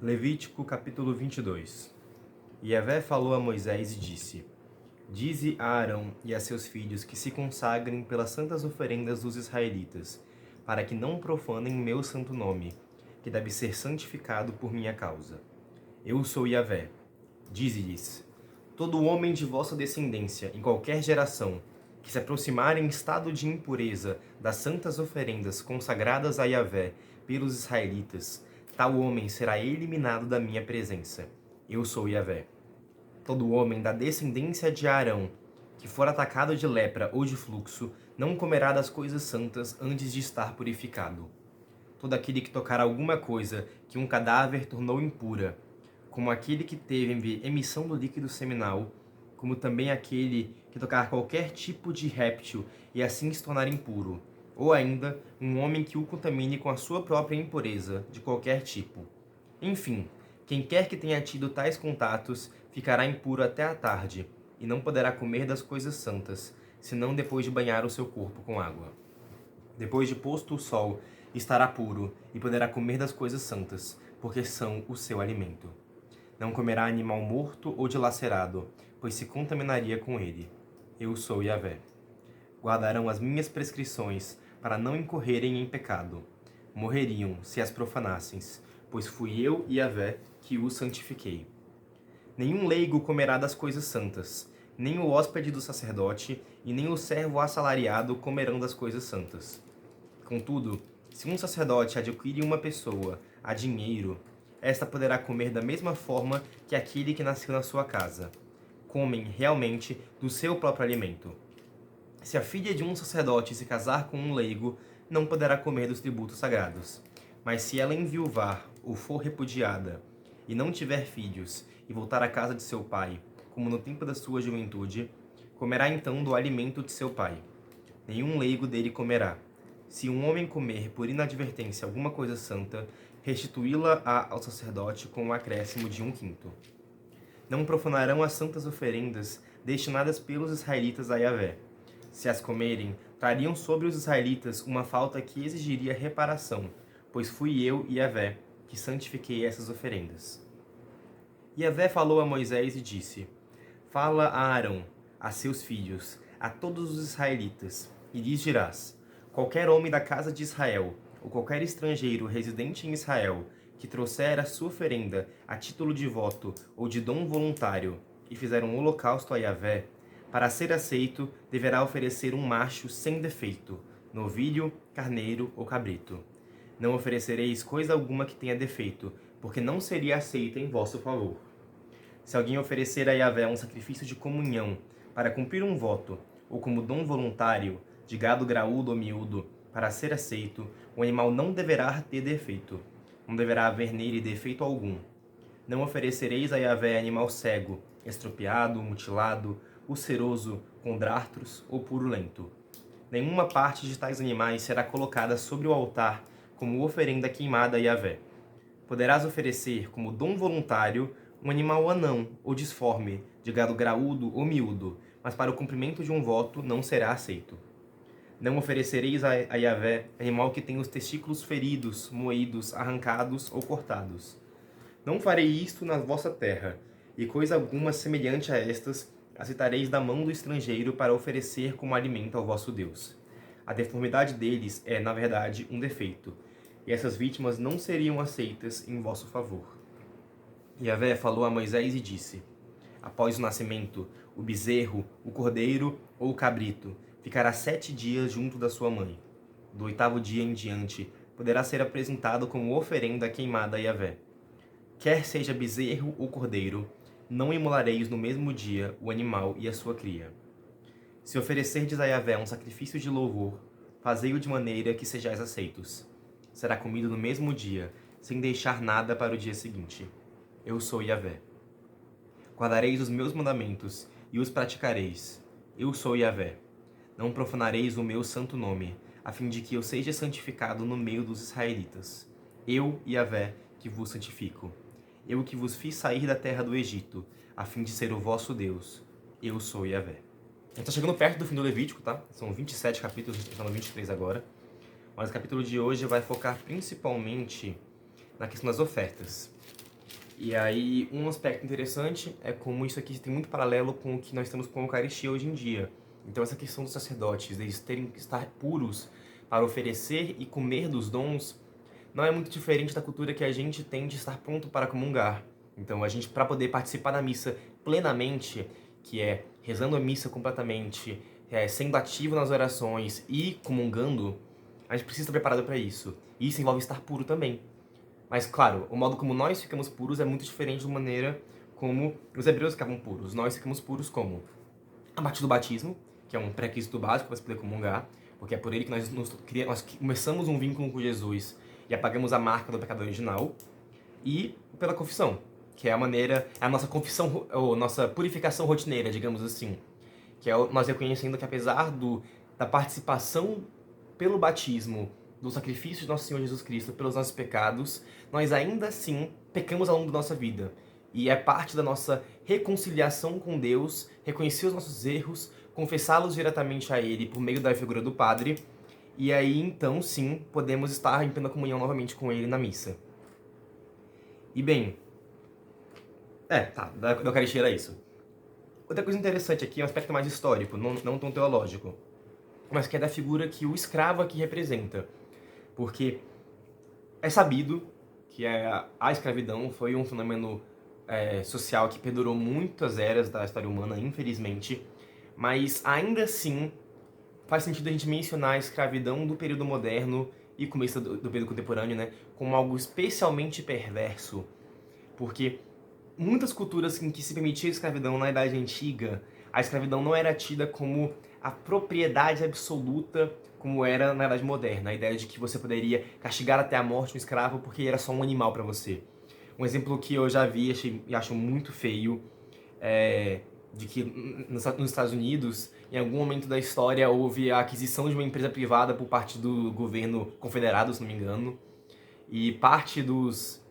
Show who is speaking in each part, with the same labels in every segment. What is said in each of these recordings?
Speaker 1: Levítico capítulo 22. E Yahvé falou a Moisés e disse: Dize a Arão e a seus filhos que se consagrem pelas santas oferendas dos israelitas, para que não profanem meu santo nome, que deve ser santificado por minha causa. Eu sou Yahvé. Dize-lhes: todo homem de vossa descendência, em qualquer geração, que se aproximar em estado de impureza das santas oferendas consagradas a Yahvé pelos israelitas, tal homem será eliminado da minha presença. Eu sou Yahvé. Todo homem da descendência de Arão, que for atacado de lepra ou de fluxo, não comerá das coisas santas antes de estar purificado. Todo aquele que tocar alguma coisa que um cadáver tornou impura, como aquele que teve emissão do líquido seminal, como também aquele que tocar qualquer tipo de réptil e assim se tornar impuro, ou ainda um homem que o contamine com a sua própria impureza, de qualquer tipo. Enfim, quem quer que tenha tido tais contatos ficará impuro até a tarde, e não poderá comer das coisas santas, senão depois de banhar o seu corpo com água. Depois de posto o sol, estará puro, e poderá comer das coisas santas, porque são o seu alimento. Não comerá animal morto ou dilacerado, pois se contaminaria com ele. Eu sou Yahvé. Guardarão as minhas prescrições, para não incorrerem em pecado. Morreriam, se as profanassem, pois fui eu, Yahvé, que os santifiquei. Nenhum leigo comerá das coisas santas, nem o hóspede do sacerdote, e nem o servo assalariado comerão das coisas santas. Contudo, se um sacerdote adquire uma pessoa a dinheiro, esta poderá comer da mesma forma que aquele que nasceu na sua casa. Comem realmente do seu próprio alimento. Se a filha de um sacerdote se casar com um leigo, não poderá comer dos tributos sagrados. Mas se ela enviuvar ou for repudiada, e não tiver filhos, e voltar à casa de seu pai, como no tempo da sua juventude, comerá então do alimento de seu pai. Nenhum leigo dele comerá. Se um homem comer por inadvertência alguma coisa santa, restituí-la ao sacerdote com o acréscimo de 1/5. Não profanarão as santas oferendas destinadas pelos israelitas a Yahvé. Se as comerem, trariam sobre os israelitas uma falta que exigiria reparação, pois fui eu, Yahvé, que santifiquei essas oferendas. Yahvé falou a Moisés e disse: Fala a Arão, a seus filhos, a todos os israelitas, e lhes dirás: qualquer homem da casa de Israel, ou qualquer estrangeiro residente em Israel, que trouxer a sua oferenda a título de voto ou de dom voluntário, e fizer um holocausto a Yahvé, para ser aceito, deverá oferecer um macho sem defeito, novilho, carneiro ou cabrito. Não oferecereis coisa alguma que tenha defeito, porque não seria aceita em vosso favor. Se alguém oferecer a Yahvé um sacrifício de comunhão, para cumprir um voto, ou como dom voluntário, de gado graúdo ou miúdo, para ser aceito, o animal não deverá ter defeito. Não deverá haver nele defeito algum. Não oferecereis a Yahvé animal cego, estropiado, mutilado, ulceroso, com drártros ou purulento. Nenhuma parte de tais animais será colocada sobre o altar como oferenda queimada a Yahvé. Poderás oferecer como dom voluntário um animal anão ou disforme, de gado graúdo ou miúdo, mas para o cumprimento de um voto não será aceito. Não oferecereis a Yahvé animal que tenha os testículos feridos, moídos, arrancados ou cortados. Não farei isto na vossa terra, e coisa alguma semelhante a estas aceitareis da mão do estrangeiro para oferecer como alimento ao vosso Deus. A deformidade deles é, na verdade, um defeito, e essas vítimas não seriam aceitas em vosso favor. Yahvé falou a Moisés e disse: após o nascimento, o bezerro, o cordeiro ou o cabrito ficará 7 dias junto da sua mãe. Do 8º dia em diante, poderá ser apresentado como oferenda queimada a Yahvé. Quer seja bezerro ou cordeiro, não imolareis no mesmo dia o animal e a sua cria. Se oferecerdes a Yahvé um sacrifício de louvor, fazei-o de maneira que sejais aceitos. Será comido no mesmo dia, sem deixar nada para o dia seguinte. Eu sou Yahvé. Guardareis os meus mandamentos e os praticareis. Eu sou Yahvé. Não profanareis o meu santo nome, a fim de que eu seja santificado no meio dos israelitas. Eu, Yahvé, que vos santifico. Eu que vos fiz sair da terra do Egito, a fim de ser o vosso Deus. Eu sou Yahvé. A gente está chegando perto do fim do Levítico, tá? São 27 capítulos, a gente está no 23 agora. Mas o capítulo de hoje vai focar principalmente na questão das ofertas. E aí, um aspecto interessante é como isso aqui tem muito paralelo com o que nós temos com a Eucaristia hoje em dia. Então, essa questão dos sacerdotes, eles terem que estar puros para oferecer e comer dos dons, não é muito diferente da cultura que a gente tem de estar pronto para comungar. Então, a gente, para poder participar da missa plenamente, que é rezando a missa completamente, sendo ativo nas orações e comungando, a gente precisa estar preparado para isso. E isso envolve estar puro também. Mas, claro, o modo como nós ficamos puros é muito diferente da maneira como os hebreus ficavam puros. Nós ficamos puros como? A partir do batismo, que é um pré-requisito básico para se poder comungar, porque é por ele que nós começamos um vínculo com Jesus e apagamos a marca do pecado original, e pela confissão, que é a maneira, é a nossa confissão, ou nossa purificação rotineira, digamos assim, que é nós reconhecendo que apesar da participação pelo batismo do sacrifício de nosso Senhor Jesus Cristo pelos nossos pecados, nós ainda assim pecamos ao longo da nossa vida. E é parte da nossa reconciliação com Deus, reconhecer os nossos erros, confessá-los diretamente a Ele por meio da figura do Padre, e aí então sim podemos estar em plena comunhão novamente com Ele na missa. E bem, da Eucaristia era isso. Outra coisa interessante aqui é um aspecto mais histórico, não tão teológico, mas que é da figura que o escravo aqui representa. Porque é sabido que a escravidão foi um fenômeno social que perdurou muitas eras da história humana, infelizmente, mas ainda assim faz sentido a gente mencionar a escravidão do período moderno e começo do período contemporâneo, né, como algo especialmente perverso, porque muitas culturas em que se permitia a escravidão na Idade Antiga, a escravidão não era tida como a propriedade absoluta como era na Idade Moderna, a ideia de que você poderia castigar até a morte um escravo porque era só um animal para você. Um exemplo que eu já vi e acho muito feio é de que nos Estados Unidos, em algum momento da história, houve a aquisição de uma empresa privada por parte do governo confederado, se não me engano, e parte das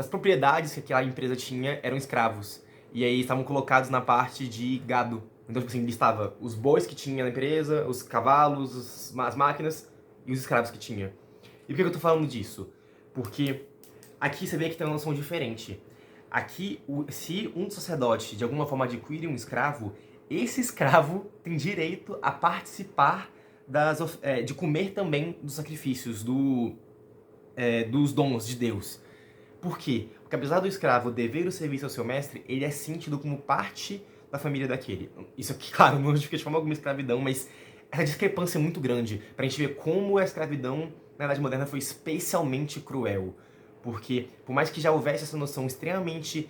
Speaker 1: propriedades que aquela empresa tinha eram escravos. E aí estavam colocados na parte de gado. Então, tipo assim, listava os bois que tinha na empresa, os cavalos, as máquinas e os escravos que tinha. E por que eu tô falando disso? Porque aqui você vê que tem uma noção diferente. Aqui, se um sacerdote de alguma forma adquire um escravo, esse escravo tem direito a participar de comer também dos sacrifícios, dos dons de Deus. Por quê? Porque apesar do escravo dever o serviço ao seu mestre, ele é sentido como parte da família daquele. Isso aqui, claro, não justifica de forma alguma escravidão, mas essa discrepância é muito grande pra gente ver como a escravidão na Idade Moderna foi especialmente cruel. Porque, por mais que já houvesse essa noção extremamente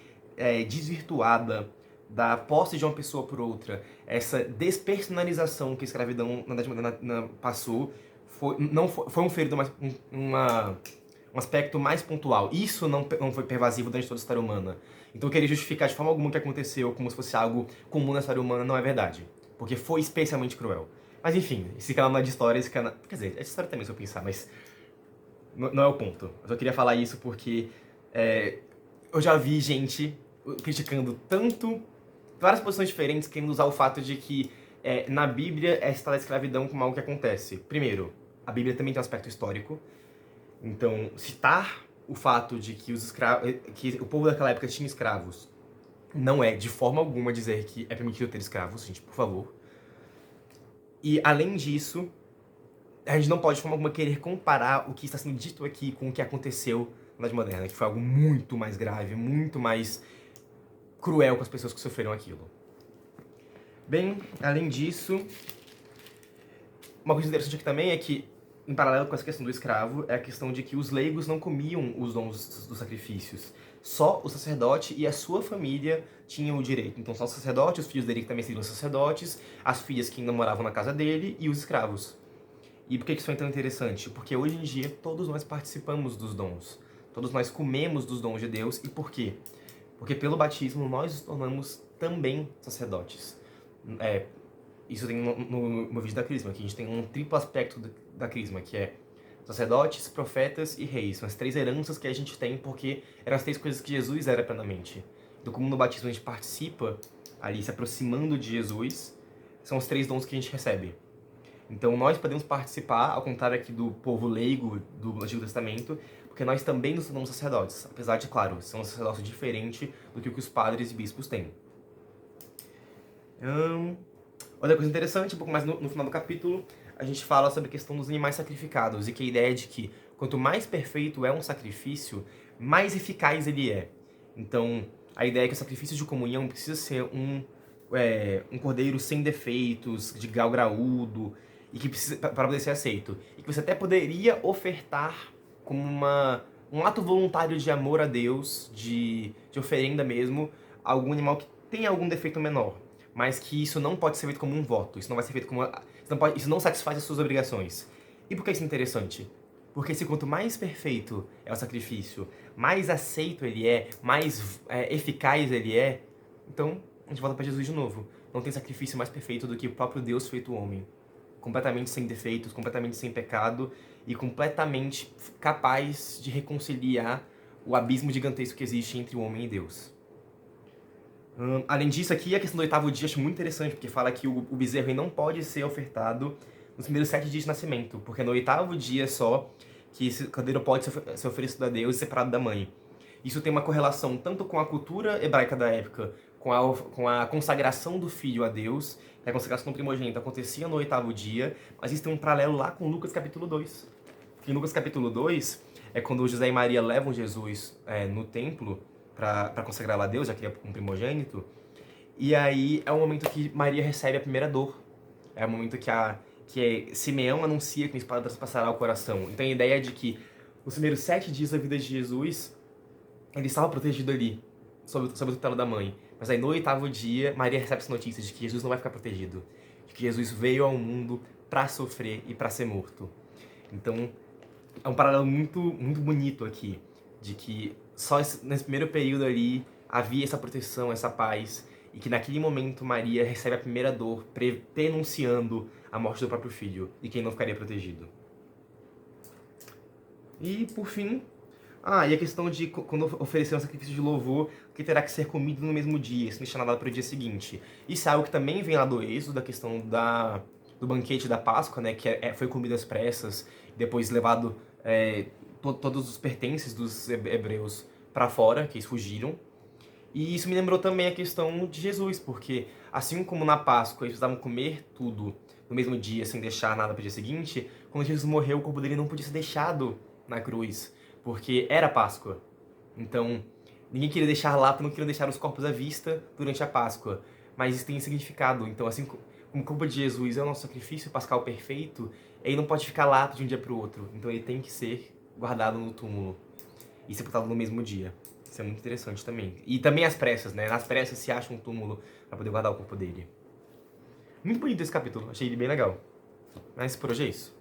Speaker 1: desvirtuada da posse de uma pessoa por outra, essa despersonalização que a escravidão na Idade Moderna passou, foi um ferido, um aspecto mais pontual. Isso não foi pervasivo durante toda a história humana. Então querer justificar de forma alguma o que aconteceu como se fosse algo comum na história humana não é verdade. Porque foi especialmente cruel. Mas enfim, esse canal não é de história, esse canal... Quer dizer, é de história também, se eu pensar, mas... Não é o ponto. Eu só queria falar isso porque eu já vi gente criticando tanto várias posições diferentes, querendo usar o fato de que na Bíblia é citada a escravidão como algo que acontece. Primeiro, a Bíblia também tem um aspecto histórico. Então, citar o fato de que que o povo daquela época tinha escravos não é de forma alguma dizer que é permitido ter escravos, gente, por favor. E além disso, a gente não pode de forma alguma querer comparar o que está sendo dito aqui com o que aconteceu na Idade Moderna, que foi algo muito mais grave, muito mais cruel com as pessoas que sofreram aquilo. Bem, além disso, uma coisa interessante aqui também é que, em paralelo com essa questão do escravo, é a questão de que os leigos não comiam os dons dos sacrifícios. Só o sacerdote e a sua família tinham o direito. Então só o sacerdote, os filhos dele que também seriam sacerdotes, as filhas que ainda moravam na casa dele e os escravos. E por que isso é tão interessante? Porque hoje em dia todos nós participamos dos dons. Todos nós comemos dos dons de Deus. E por quê? Porque pelo batismo nós nos tornamos também sacerdotes. Isso tem no vídeo da Crisma, que a gente tem um triplo aspecto da Crisma, que é sacerdotes, profetas e reis. São as três heranças que a gente tem, porque eram as três coisas que Jesus era plenamente. Então, como no batismo a gente participa, ali se aproximando de Jesus, são os três dons que a gente recebe. Então, nós podemos participar, ao contrário aqui do povo leigo do Antigo Testamento, porque nós também nos tornamos sacerdotes, apesar de, claro, ser um sacerdócio diferente do que o que os padres e bispos têm. Outra coisa interessante, um pouco mais no final do capítulo, a gente fala sobre a questão dos animais sacrificados, e que a ideia é de que quanto mais perfeito é um sacrifício, mais eficaz ele é. Então, a ideia é que o sacrifício de comunhão precisa ser um cordeiro sem defeitos, de gal graúdo, e que precisa para poder ser aceito. E que você até poderia ofertar como um ato voluntário de amor a Deus, de oferenda mesmo, algum animal que tenha algum defeito menor. Mas que isso não pode ser feito como um voto, isso não vai ser feito como isso não satisfaz as suas obrigações. E por que isso é interessante? Porque se quanto mais perfeito é o sacrifício, mais aceito ele é, mais eficaz ele é, então a gente volta para Jesus de novo. Não tem sacrifício mais perfeito do que o próprio Deus feito homem. Completamente sem defeitos, completamente sem pecado e completamente capaz de reconciliar o abismo gigantesco que existe entre o homem e Deus. Além disso, aqui a questão do oitavo dia eu acho muito interessante, porque fala que o bezerro não pode ser ofertado nos primeiros 7 dias de nascimento, porque é no oitavo dia só que esse cordeiro pode ser oferecido a Deus e separado da mãe. Isso tem uma correlação tanto com a cultura hebraica da época, com a consagração do filho a Deus, que a consagração do primogênito acontecia no oitavo dia, mas isso tem um paralelo lá com Lucas capítulo 2. Porque em Lucas capítulo 2 é quando José e Maria levam Jesus no templo para consagrar a Deus, já que é um primogênito, e aí é o momento que Maria recebe a primeira dor. É o momento que Simeão anuncia que uma espada transpassará o coração. Então a ideia é de que os primeiros 7 dias da vida de Jesus, ele estava protegido ali, sob o tutela da mãe. Mas aí no oitavo dia, Maria recebe essa notícia de que Jesus não vai ficar protegido. De que Jesus veio ao mundo para sofrer e para ser morto. Então é um paralelo muito, muito bonito aqui, de que só nesse primeiro período ali havia essa proteção, essa paz, e que naquele momento Maria recebe a primeira dor, denunciando a morte do próprio filho, e quem não ficaria protegido. E por fim, e a questão de quando oferecer um sacrifício de louvor, que terá que ser comido no mesmo dia, isso não deixa nada para o dia seguinte. Isso é algo que também vem lá do Êxodo, da questão do banquete da Páscoa, né, que foi comido às pressas, depois levado todos os pertences dos hebreus para fora, que eles fugiram. E isso me lembrou também a questão de Jesus, porque assim como na Páscoa eles precisavam comer tudo no mesmo dia, sem deixar nada para o dia seguinte, quando Jesus morreu, o corpo dele não podia ser deixado na cruz, porque era Páscoa. Então, ninguém queria deixar lá, porque não queriam deixar os corpos à vista durante a Páscoa. Mas isso tem significado. Então, assim como o corpo de Jesus é o nosso sacrifício pascal perfeito, ele não pode ficar lá de um dia para o outro. Então, ele tem que ser guardado no túmulo e sepultado no mesmo dia. Isso é muito interessante também. E também as pressas, né? Nas pressas se acha um túmulo para poder guardar o corpo dele. Muito bonito esse capítulo, achei ele bem legal. Mas por hoje é isso.